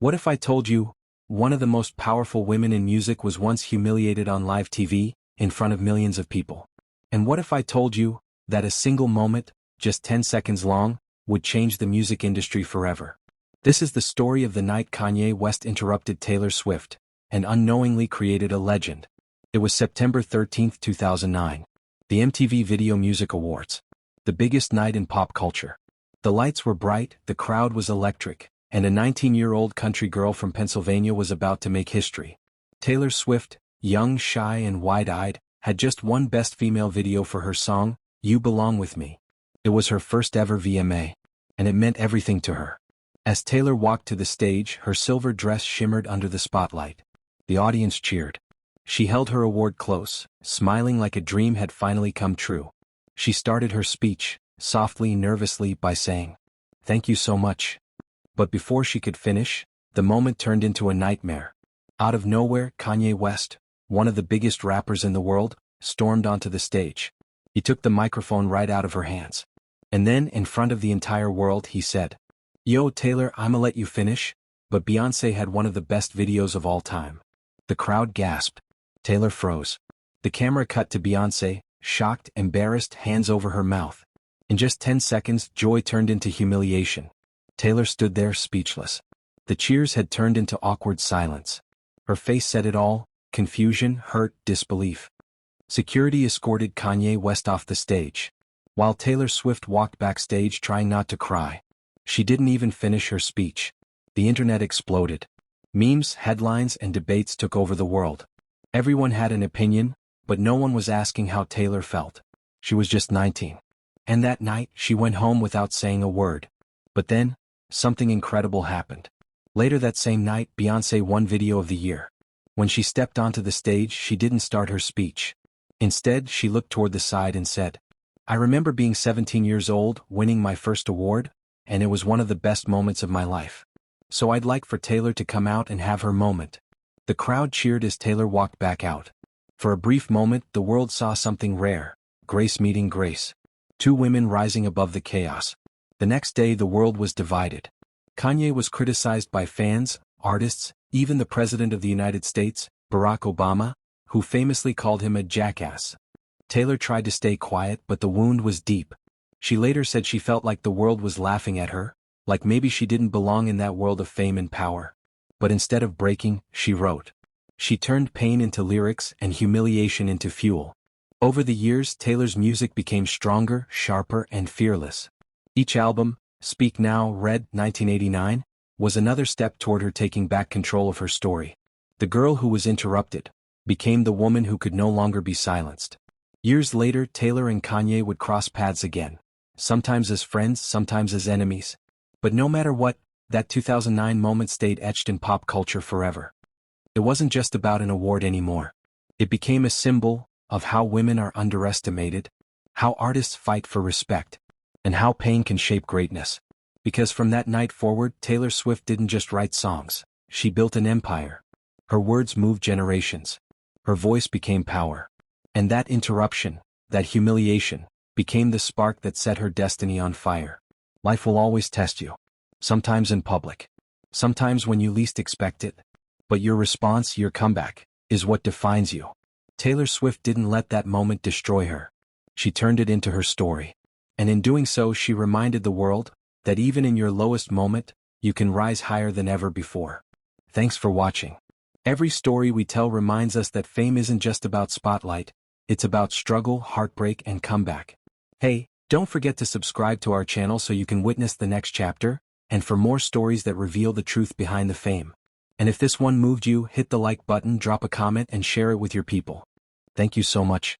What if I told you, one of the most powerful women in music was once humiliated on live TV, in front of millions of people? And what if I told you, that a single moment, just 10 seconds long, would change the music industry forever? This is the story of the night Kanye West interrupted Taylor Swift, and unknowingly created a legend. It was September 13, 2009. The MTV Video Music Awards. The biggest night in pop culture. The lights were bright, the crowd was electric, and a 19-year-old country girl from Pennsylvania was about to make history. Taylor Swift, young, shy, and wide-eyed, had just won Best Female Video for her song, You Belong With Me. It was her first ever VMA, and it meant everything to her. As Taylor walked to the stage, her silver dress shimmered under the spotlight. The audience cheered. She held her award close, smiling like a dream had finally come true. She started her speech, softly, nervously, by saying, "Thank you so much." But before she could finish, the moment turned into a nightmare. Out of nowhere, Kanye West, one of the biggest rappers in the world, stormed onto the stage. He took the microphone right out of her hands. And then, in front of the entire world, he said, "Yo, Taylor, I'ma let you finish, but Beyoncé had one of the best videos of all time." The crowd gasped. Taylor froze. The camera cut to Beyoncé, shocked, embarrassed, hands over her mouth. In just 10 seconds, joy turned into humiliation. Taylor stood there speechless. The cheers had turned into awkward silence. Her face said it all: confusion, hurt, disbelief. Security escorted Kanye West off the stage, while Taylor Swift walked backstage trying not to cry. She didn't even finish her speech. The internet exploded. Memes, headlines, and debates took over the world. Everyone had an opinion, but no one was asking how Taylor felt. She was just 19. And that night, she went home without saying a word. But then, something incredible happened. Later that same night, Beyoncé won Video of the Year. When she stepped onto the stage, she didn't start her speech. Instead, she looked toward the side and said, "I remember being 17 years old, winning my first award, and it was one of the best moments of my life. So I'd like for Taylor to come out and have her moment." The crowd cheered as Taylor walked back out. For a brief moment, the world saw something rare: grace meeting grace. Two women rising above the chaos. The next day, the world was divided. Kanye was criticized by fans, artists, even the President of the United States, Barack Obama, who famously called him a jackass. Taylor tried to stay quiet, but the wound was deep. She later said she felt like the world was laughing at her, like maybe she didn't belong in that world of fame and power. But instead of breaking, she wrote. She turned pain into lyrics and humiliation into fuel. Over the years, Taylor's music became stronger, sharper, and fearless. Each album, Speak Now, Red, 1989, was another step toward her taking back control of her story. The girl who was interrupted became the woman who could no longer be silenced. Years later, Taylor and Kanye would cross paths again, sometimes as friends, sometimes as enemies. But no matter what, that 2009 moment stayed etched in pop culture forever. It wasn't just about an award anymore. It became a symbol of how women are underestimated, how artists fight for respect, and how pain can shape greatness. Because from that night forward, Taylor Swift didn't just write songs, she built an empire. Her words moved generations. Her voice became power. And that interruption, that humiliation, became the spark that set her destiny on fire. Life will always test you. Sometimes in public. Sometimes when you least expect it. But your response, your comeback, is what defines you. Taylor Swift didn't let that moment destroy her. She turned it into her story. And in doing so, she reminded the world that even in your lowest moment, you can rise higher than ever before. Thanks for watching. Every story we tell reminds us that fame isn't just about spotlight, it's about struggle, heartbreak, and comeback. Hey, don't forget to subscribe to our channel so you can witness the next chapter, and for more stories that reveal the truth behind the fame. And if this one moved you, hit the like button, drop a comment, and share it with your people. Thank you so much.